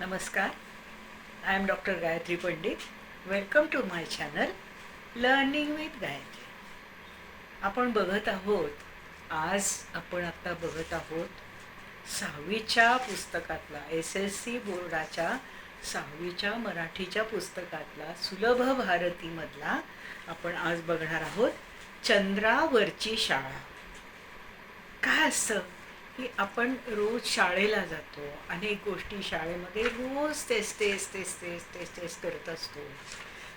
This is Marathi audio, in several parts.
नमस्कार. I am doctor Gayatri Pandit. Welcome to my channel learning with Gayatri. आपण बघत आहोत, आज आपण आत्ता बघत आहोत 6वीच्या पुस्तकातला, SSC बोर्डाच्या 6वीच्या मराठीच्या पुस्तकातला सुलभ भारतीमधला आपण आज बघणार आहोत चंद्रावरची शाळा. काय असतं की आपण रोज शाळेला जातो, अनेक गोष्टी शाळेमध्ये रोज तेच तेच तेच तेच तेच तेच करत असतो.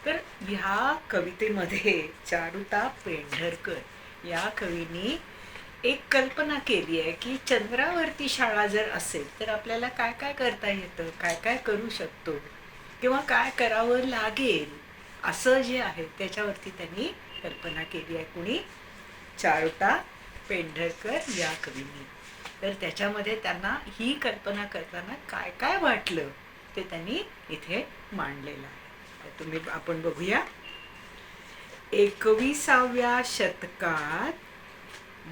तर ह्या कवितेमध्ये चारुता पेंढरकर या कवीनी एक कल्पना केली आहे की चंद्रावरती शाळा जर असेल तर आपल्याला काय काय करता येतं, काय काय करू शकतो किंवा काय करावं लागेल, असं जे आहे त्याच्यावरती त्यांनी कल्पना केली आहे. कुणी? चारुता पेंढरकर या कवींनी. तर त्याच्यामध्ये त्यांना ही कल्पना करताना काय काय वाटलं ते त्यांनी इथे मांडलेलं आहे. आपण बघूया. 21व्या शतकात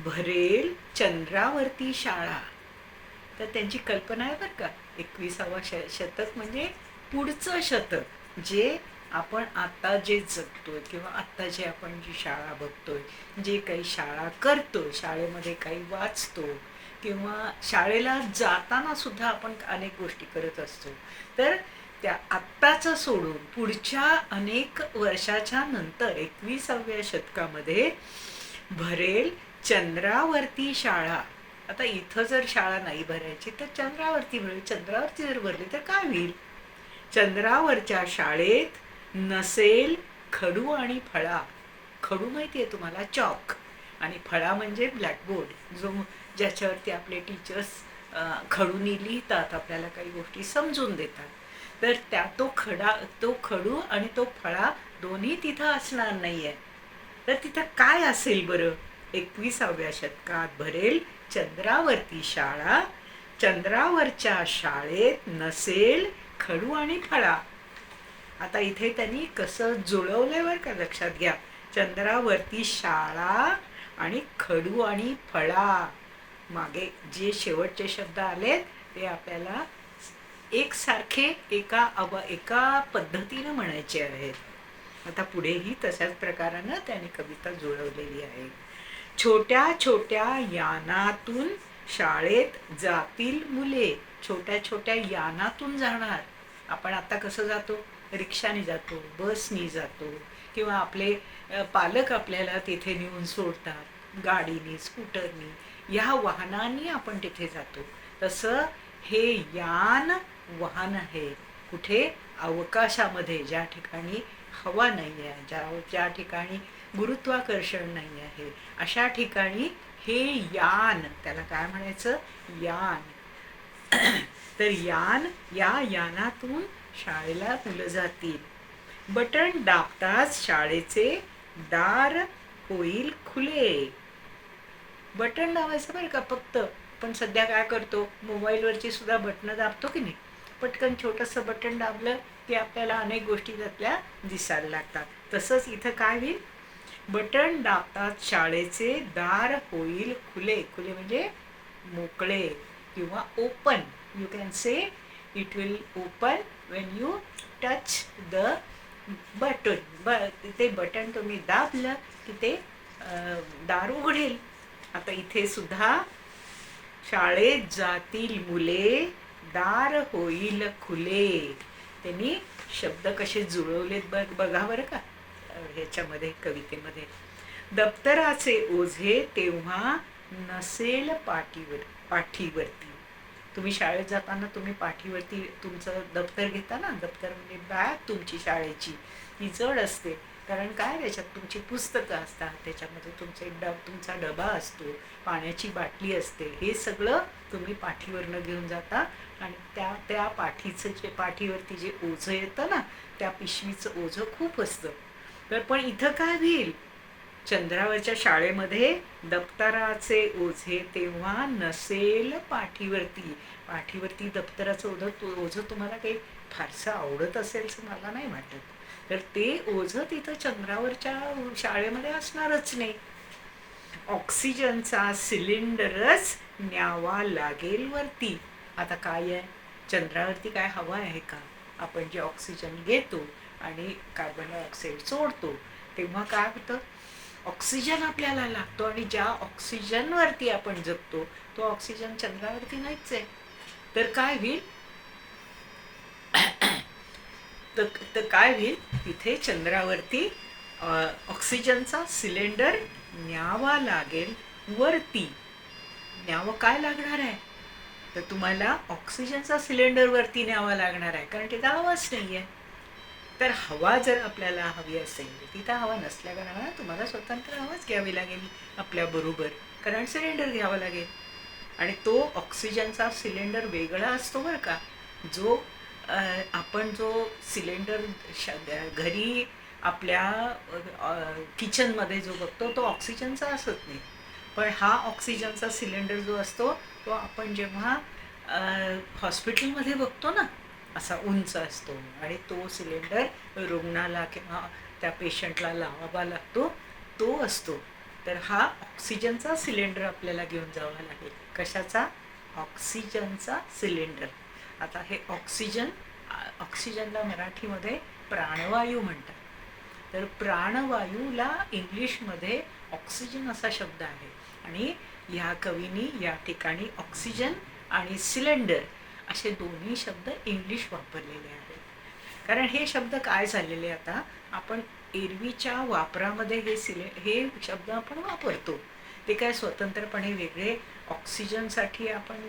भरेल चंद्रावरती शाळा. तर त्यांची कल्पना आहे बरं का. 21वा शतक म्हणजे पुढचं शतक, जे आपण आता जे जगतोय किंवा आत्ता जे आपण जी शाळा बघतोय, जे काही शाळा करतोय, शाळेमध्ये काही वाचतो किंवा शाळेला जाताना सुद्धा आपण अनेक गोष्टी करत असतो. तर त्या आत्ताचं सोडून पुढच्या अनेक वर्षाच्या नंतर 21व्या शतकामध्ये भरेल चंद्रावरती शाळा. आता इथं जर शाळा नाही भरायची तर चंद्रावरती भरेल. चंद्रावरती जर भरली तर काय होईल? चंद्रावरच्या शाळेत नसेल खडू आणि फळा. खडू माहिती आहे तुम्हाला? चॉक. आणि फळा म्हणजे ब्लॅकबोर्ड, ज्याच्यावरती आपले टीचर्स खडूनी लिहितात, आपल्याला काही गोष्टी समजून देतात. तर तो खडू आणि तो फळा दोन्ही तिथं असणार नाहीये. तर तिथं काय असेल बरं? 21व्या शतकात भरेल चंद्रावरती शाळा. चंद्रावरच्या शाळेत नसेल खडू आणि फळा. आता इथे त्यांनी कसं जुळवलंय बरं का, लक्षात घ्या. चंद्रावरती शाळा आणि खडू आणि फळा. मागे जे शेवटचे शब्द आलेत ते आपल्याला एकसारखे एका पद्धतीनं म्हणायचे आहेत. आता पुढेही तशाच प्रकारानं त्याने कविता जुळवलेली आहे. छोट्या छोट्या यानातून शाळेत जातील मुले. छोट्या छोट्या यानातून जाणार. आपण आता कसं जातो? रिक्षाने जातो, बसनी जातो किंवा आपले पालक आपल्याला तिथे नेऊन सोडतात, गाडीनी, स्कूटरनी, ह्या वाहनांनी आपण तिथे जातो. तसं हे यान वाहन आहे. कुठे? अवकाशामध्ये, ज्या ठिकाणी हवा नाही आहे, ज्या ठिकाणी गुरुत्वाकर्षण नाही आहे, अशा ठिकाणी हे यान, त्याला काय म्हणायचं? यान. तर या यानातून शाळेला मुलं जातील. बटन दाबताच शाळेचे दार होईल खुले. बटन दाबायचं बरं का फक्त. पण सध्या काय करतो? मोबाईलवरची सुद्धा बटणं दाबतो की नाही? पटकन छोटंसं बटन दाबलं की आपल्याला अनेक गोष्टी त्यातल्या दिसायला लागतात. तसंच इथं काय होईल? बटन दाबताच शाळेचे दार होईल खुले. खुले म्हणजे मोकळे किंवा open. You can say it will open Wien you touch the button. ते बटन तुम्ही दाबलं की ते दार उघडेल. आता इथे सुद्धा शाळेत जातील मुले, दार होईल खुले. त्यांनी शब्द कसे जुळवलेत बघा बरं का ह्याच्यामध्ये, कवितेमध्ये. दप्तराचे ओझे तेव्हा नसेल पाठीवरती. तुम्ही शाळेत जाताना तुम्ही पाठीवरती तुमचं दप्तर घेता ना. दप्तर म्हणजे बॅग तुमची शाळेची, ती जड असते. कारण काय? त्याच्यात तुमची पुस्तकं असतात, त्याच्यामध्ये तुमचा डबा असतो, पाण्याची बाटली असते. हे सगळं तुम्ही पाठीवरनं घेऊन जाता. आणि त्या पाठीवरती जे ओझं येतं ना, त्या पिशवीचं ओझं खूप असतं. तर पण इथं काय होईल? चंद्रावरच्या शाळेमध्ये दप्तराचे ओझे तेव्हा नसेल पाठीवरती. पाठीवरती दप्तराचं ओझं तुम्हाला काही फारसं आवडत असेल असं मला नाही वाटत. तर ते ओझं तिथं चंद्रावरच्या शाळेमध्ये असणारच नाही. ऑक्सिजनचा सिलेंडरच न्यावा लागेल वरती. आता काय आहे? चंद्रावरती काय हवा आहे का? आपण जे ऑक्सिजन घेतो आणि कार्बन डायऑक्साईड सोडतो तेव्हा काय होतं, ऑक्सिजन आपल्याला लागतो आणि ज्या ऑक्सिजनवरती आपण जगतो तो ऑक्सिजन चंद्रावरती नाहीच आहे. तर काय होईल, तर काय होईल, तिथे चंद्रावरती ऑक्सिजनचा सिलेंडर न्यावा लागेल वरती. न्यावं काय लागणार आहे, तर तुम्हाला ऑक्सिजनचा सिलेंडर वरती न्यावा लागणार आहे, कारण तिथं हवाच नाही आहे. तर हवा जर आपल्याला हवी असेल, तिथं हवा नसल्या कारणानं तुम्हाला स्वतंत्र हवाच घ्यावी लागेल आपल्याबरोबर, कारण सिलेंडर घ्यावा लागेल. आणि तो ऑक्सिजनचा सिलेंडर वेगळा असतो बरं का. जो आपण जो सिलेंडर घरी आपल्या किचनमध्ये जो बघतो तो ऑक्सिजनचा असत नाही. पण हा ऑक्सिजनचा सिलेंडर जो असतो तो आपण जेव्हा हॉस्पिटलमध्ये बघतो ना, असा उंच असतो आणि तो सिलेंडर रुग्णाला किंवा त्या पेशंटला लावावा लागतो, तो असतो. तर हा ऑक्सिजनचा सिलेंडर आपल्याला घेऊन जावा लागेल. कशाचा? ऑक्सिजनचा सिलेंडर. आता हे ऑक्सिजनला मराठीमध्ये प्राणवायू म्हणतात. तर प्राणवायूला इंग्लिशमध्ये ऑक्सिजन असा शब्द आहे. आणि ह्या कवीनी या ठिकाणी ऑक्सिजन आणि सिलेंडर असे दोन्ही शब्द इंग्लिश वापरलेले आहेत. कारण हे शब्द काय झालेले, आता आपण एरवीच्या वापरामध्ये हे शब्द आपण वापरतो, ते काय स्वतंत्रपणे वेगळे ऑक्सिजनसाठी आपण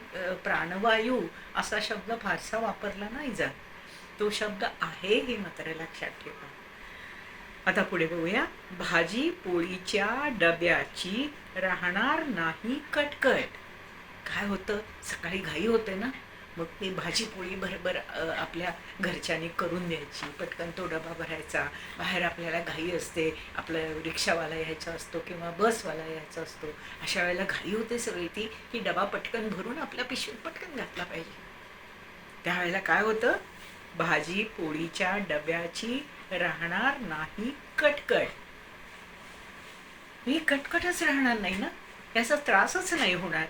प्राणवायू असा शब्द फारसा वापरला नाही जात. तो शब्द आहे हे मात्र लक्षात ठेवा. आता पुढे बघूया. भाजी पोळीच्या डब्याची राहणार नाही कटकट. काय होतं, सकाळी घाई होते ना, मग ते भाजी पोळी बरोबर आपल्या घरच्यांनी करून द्यायची, पटकन तो डबा भरायचा. बाहेर आपल्याला घाई असते, आपलं रिक्षावाला यायचा असतो किंवा बसवाला यायचा असतो, अशा वेळेला घाई होते सगळी ती की डबा पटकन भरून आपल्या पिशवीत पटकन घातला पाहिजे. त्यावेळेला काय होतं, भाजी पोळीच्या डब्याची राहणार नाही कटकट. ही कटकटच राहणार नाही ना, याचा त्रासच नाही होणार.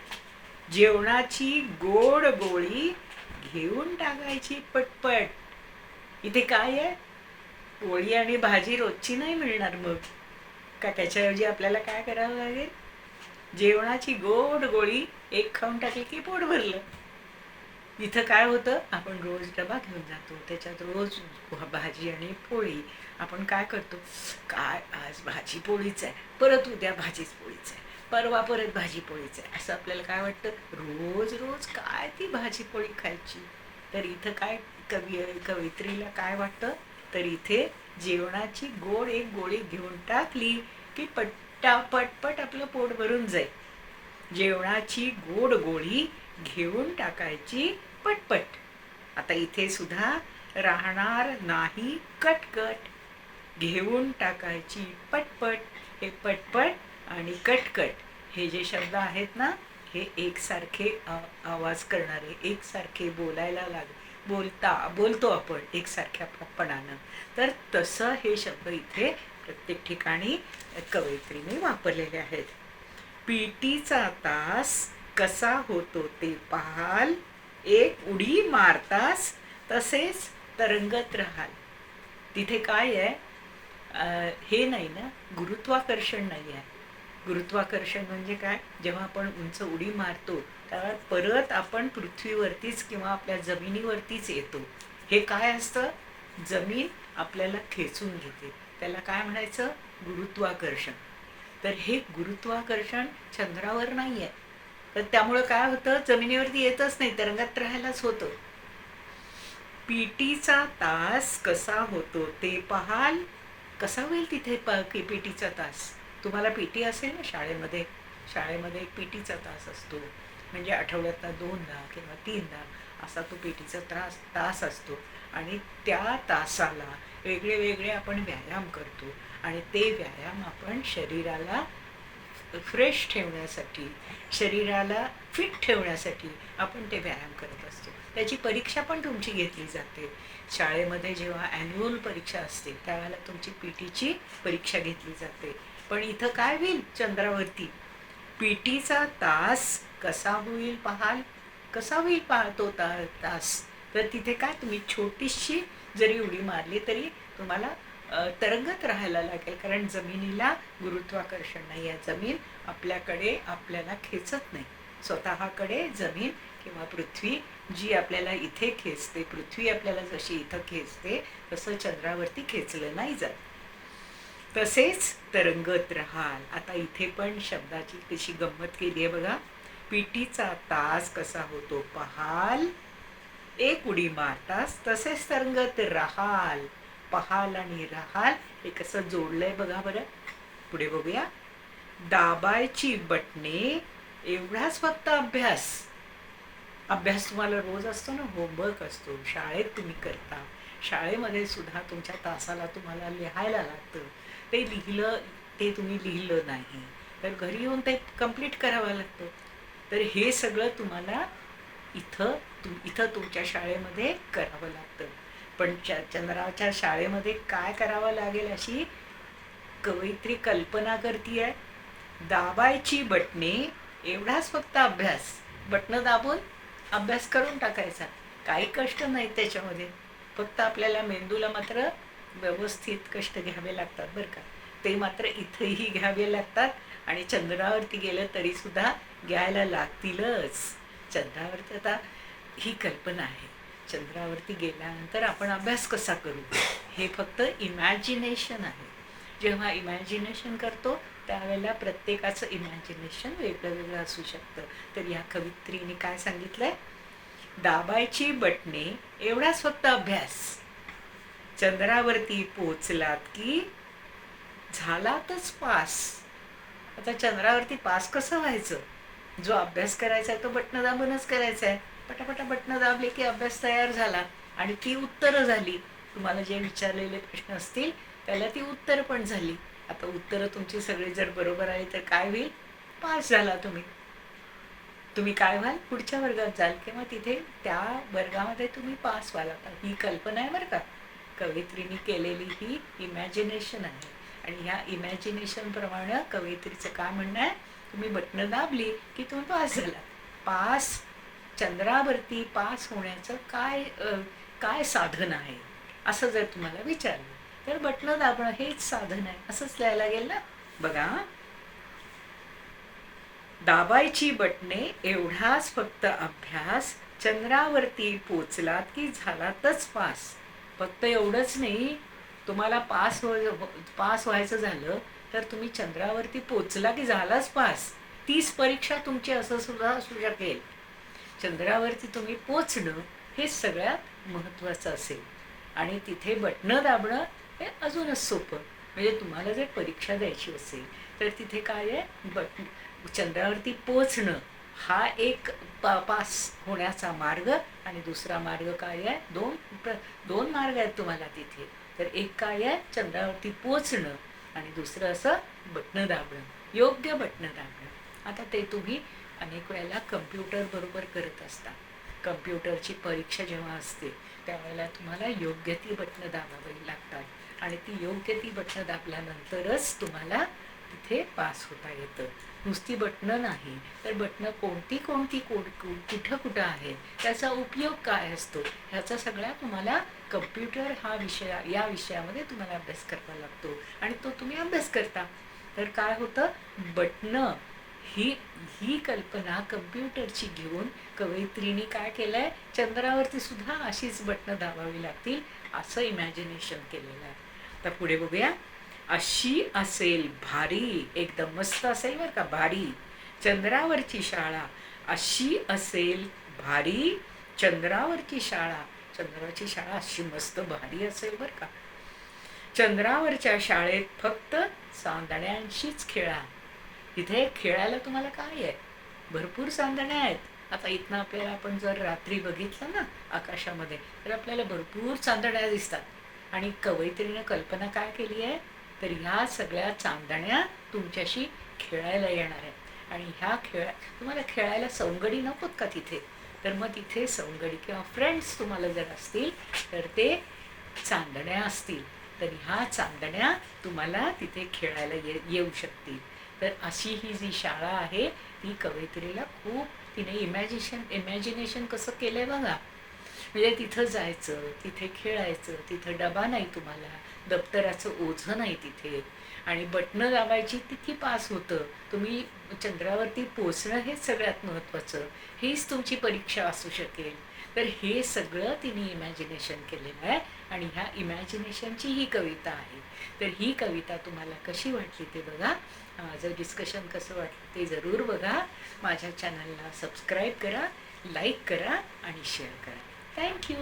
जेवणाची गोड गोळी घेऊन टाकायची पटपट. इथे काय आहे, पोळी आणि भाजी रोजची नाही मिळणार, मग का त्याच्याऐवजी आपल्याला काय करावं लागेल, जेवणाची गोड गोळी एक खाऊन टाकली की पोट भरलं. इथं काय होतं, आपण रोज डबा घेऊन जातो, त्याच्यात रोज भाजी आणि पोळी. आपण काय करतो, काय आज भाजी पोळीच आहे, परत उद्या भाजीच पोळीच आहे, परवा परत भाजी पोळीच आहे, असं आपल्याला काय वाटतं, रोज रोज काय ती भाजी पोळी खायची. तर इथं काय कवयित्रीला काय वाटतं, तर इथे जेवणाची गोड एक गोळी घेऊन टाकली की पटपट आपलं पोट भरून जाईल. जेवणाची गोड गोळी घेऊन टाकायची पटपट. आता इथे सुद्धा राहणार नाही कटकट, घेऊन टाकायची पटपट. हे पटपट आणि कटकट हे जे शब्द आहेत ना, हे एकसारखे आवाज करणारे, एकसारखे बोलायला बोलतो आपण एकसारख्यापणानं. तर तसं हे शब्द इथे प्रत्येक ठिकाणी कवयित्रीने वापरलेले आहेत. पीटीचा तास कसा होतो ते पाहाल, एक उडी मारतास तसेच तरंगत राहाल. तिथे काय आहे, हे नाही ना, गुरुत्वाकर्षण नाही आहे. गुरुत्वाकर्षण म्हणजे काय, जेव्हा आपण उंच उडी मारतो तेव्हा परत आपण पृथ्वीवरतीच किंवा आपल्या जमिनीवरतीच येतो. हे काय असतं, जमीन आपल्याला खेचून घेते, त्याला काय म्हणायचं, गुरुत्वाकर्षण. तर हे गुरुत्वाकर्षण चंद्रावर नाही आहे, तर त्यामुळं काय होतं, जमिनीवरती येतच नाही, तरंगत राहायलाच होतं. पीटीचा तास कसा होतो ते पाहाल. कसा होईल तिथे पीटीचा तास, तुम्हाला पीटी असेल ना शाळेमध्ये, एक पीटीचा तास असतो, म्हणजे आठवड्यातला 2दा किंवा 3दा असा तो पीटीचा तास असतो. आणि त्या तासाला वेगळे वेगळे आपण व्यायाम करतो आणि ते व्यायाम आपण शरीराला फ्रेश ठेवण्यासाठी, शरीराला फिट ठेवण्यासाठी आपण ते व्यायाम करत असतो. त्याची परीक्षा पण तुमची घेतली जाते शाळेमध्ये. जेव्हा ॲन्युअल परीक्षा असते त्यावेळेला तुमची पीटीची परीक्षा घेतली जाते. पण इथं काय होईल, चंद्रावरती पीटीचा तास कसा होईल पाहाल. कसा होईल तो तास, तर तिथे काय तुम्ही छोटीशी जरी उडी मारली तरी तुम्हाला तरंगत राहायला लागेल, कारण जमिनीला गुरुत्वाकर्षण नाही आहे. जमीन आपल्याकडे आपल्याला खेचत नाही. स्वतःकडे जमीन किंवा पृथ्वी जी आपल्याला इथे खेचते, पृथ्वी आपल्याला जशी इथं खेचते तसं चंद्रावरती खेचलं नाही जात. तसेच तरंगत राहाल. आता इथे पण शब्दाची कशी गंमत केली आहे बघा. पिटीचा तास कसा होतो पहाल, एक उडी मारतास तसेच तरंगत राहाल. पहाल आणि राहाल हे कसं जोडलंय बघा बरं. पुढे बघूया. दाबायची बटणे एवढाच फक्त अभ्यास. अभ्यास तुम्हाला रोज असतो ना, होमवर्क असतो, शाळेत तुम्ही करता. शाळेमध्ये सुद्धा तुमच्या तासाला तुम्हाला लिहायला लागतं. ते लिहिलं, ते तुम्ही लिहिलं नाही तर घरी येऊन ते कंप्लीट करावं लागतं. तर हे सगळं तुम्हाला इथं तुमच्या शाळेमध्ये करावं लागतं. पण चंद्राच्या शाळेमध्ये काय करावं लागेल अशी कवयित्री कल्पना करतीये. दाबायची बटणे एवढाच फक्त अभ्यास. बटणं दाबून अभ्यास करून टाकायचा. काही कष्ट नाही त्याच्यामध्ये. फक्त आपल्याला मेंदूला मात्र व्यवस्थित कष्ट घ्यावे लागतात बरं का. ते मात्र इथंही घ्यावे लागतात आणि चंद्रावरती गेलं तरी सुद्धा घ्यायला लागतीलच. चंद्रावरती आता ही कल्पना आहे. चंद्रावरती गेल्यानंतर आपण अभ्यास कसा करू हे फक्त इमॅजिनेशन आहे. जेव्हा इमॅजिनेशन करतो त्यावेळेला प्रत्येकाचं इमॅजिनेशन वेगळं वेगळं असू शकतं. तर या कवयित्रीने काय सांगितलंय, दाबायची बटणे एवढाच फक्त अभ्यास. चंद्रावरती पोचलात की झालातच पास. आता चंद्रावरती पास कसं व्हायचं? जो अभ्यास करायचा आहे तो बटणं दाबूनच करायचा आहे. पटापटा बटणं दाबले की अभ्यास तयार झाला आणि ती उत्तरं झाली. तुम्हाला जे विचारलेले प्रश्न असतील त्याला ती उत्तरं पण झाली. आता उत्तरं तुमची सगळी जर बरोबर आली तर काय होईल? पास झाला तुम्ही. तुम्ही काय व्हाल? पुढच्या वर्गात जाल किंवा तिथे त्या वर्गामध्ये तुम्ही पास व्हाल. आता ही कल्पना आहे बरं का. कवयित्रीने केलेली ही इमॅजिनेशन आहे आणि ह्या इमॅजिनेशन प्रमाणे कवयित्रीचं काय म्हणणं आहे, तुम्ही बटणं दाबली की तुम्ही पास झाला. पास, चंद्रावरती पास होण्याचं काय साधन आहे असं जर तुम्हाला विचारलं तर बटणं दाबणं हेच साधन आहे असंच लिहायला लागेल ना. बघा, दाबायची बटणे एवढाच फक्त अभ्यास. चंद्रावरती पोचलात की झालातच पास. फक्त एवढंच नाही, तुम्हाला पास व्हायचं झालं तर तुम्ही चंद्रावरती पोचला की झालाच पास. 30 परीक्षा तुमची असं सुद्धा असू शकेल. चंद्रावरती तुम्ही पोचणं हे सगळ्यात महत्त्वाचं असेल आणि तिथे बटणं दाबणं हे अजूनच सोपं. म्हणजे तुम्हाला जर परीक्षा द्यायची असेल तर तिथे काय आहे, चंद्रावरती पोचणं हा एक पास होण्याचा मार्ग आणि दुसरा मार्ग काय आहे, दोन मार्ग आहेत तुम्हाला तिथे. तर एक काय आहे चंद्रावरती पोचणं आणि दुसरं असं बटणं दाबणं, योग्य बटणं दाबणं. आता ते तुम्ही अनेक वेळेला कम्प्युटर बरोबर करत असता. कम्प्युटरची परीक्षा जेव्हा असते त्यावेळेला तुम्हाला योग्य ती बटणं दाबावी लागतात आणि ती योग्य ती बटणं दाबल्यानंतरच तुम्हाला तिथे पास होता येतं. नुसती बटणं नाही तर बटणं कोणती कुठं आहे, त्याचा उपयोग काय असतो, ह्याचा सगळा तुम्हाला कम्प्युटर या विषयामध्ये तुम्हाला अभ्यास करावा लागतो आणि तो तुम्ही अभ्यास करता. तर काय होतं, बटणं ही कल्पना कम्प्युटरची घेऊन कवयित्रीने काय केलंय, चंद्रावरती सुद्धा अशीच बटणं दाबावी लागतील असं इमॅजिनेशन केलेलं आहे. तर पुढे बघूया. अशी असेल भारी, एकदम मस्त असेल बरं का, भारी चंद्रावरची शाळा. अशी असेल भारी चंद्रावरची शाळा. चंद्रावरची शाळा अशी मस्त भारी असेल बरं का. चंद्रावरच्या शाळेत फक्त चांदण्यांशीच खेळा. इथे खेळायला तुम्हाला काय आहे, भरपूर चांदण्या आहेत. आता इथनं आपल्याला आपण जर रात्री बघितलं ना आकाशामध्ये तर आपल्याला भरपूर चांदण्या दिसतात आणि कवयित्रीने कल्पना काय केली आहे, तर ह्या सगळ्या चांदण्या तुमच्याशी खेळायला येणार आहेत आणि ह्या तुम्हाला खेळायला सवंगडी नकोत का तिथे, तर मग तिथे सवंगडी किंवा फ्रेंड्स तुम्हाला जर असतील तर ते चांदण्या असतील. तर ह्या चांदण्या तुम्हाला तिथे खेळायला येऊ शकतील. तर अशी ही जी शाळा आहे ती कवयित्रीला खूप, तिने इमॅजिनेशन कसं केलंय बघा. म्हणजे तिथं जायचं, तिथे खेळायचं, तिथं डबा नाही तुम्हाला, दप्तराचं ओझं नाही तिथे, आणि बटणं दाबायची तिथे पास होतं. तुम्ही चंद्रावरती पोचणं हेच सगळ्यात महत्त्वाचं, हीच तुमची परीक्षा असू शकेल. तर हे सगळं तिने इमॅजिनेशन केलेलं आहे आणि ह्या इमॅजिनेशनची ही कविता आहे. तर ही कविता तुम्हाला कशी वाटली ते बघा. माझं डिस्कशन कसं वाटलं ते जरूर बघा. माझ्या चॅनलला सबस्क्राईब करा, लाईक करा आणि शेअर करा. थँक्यू.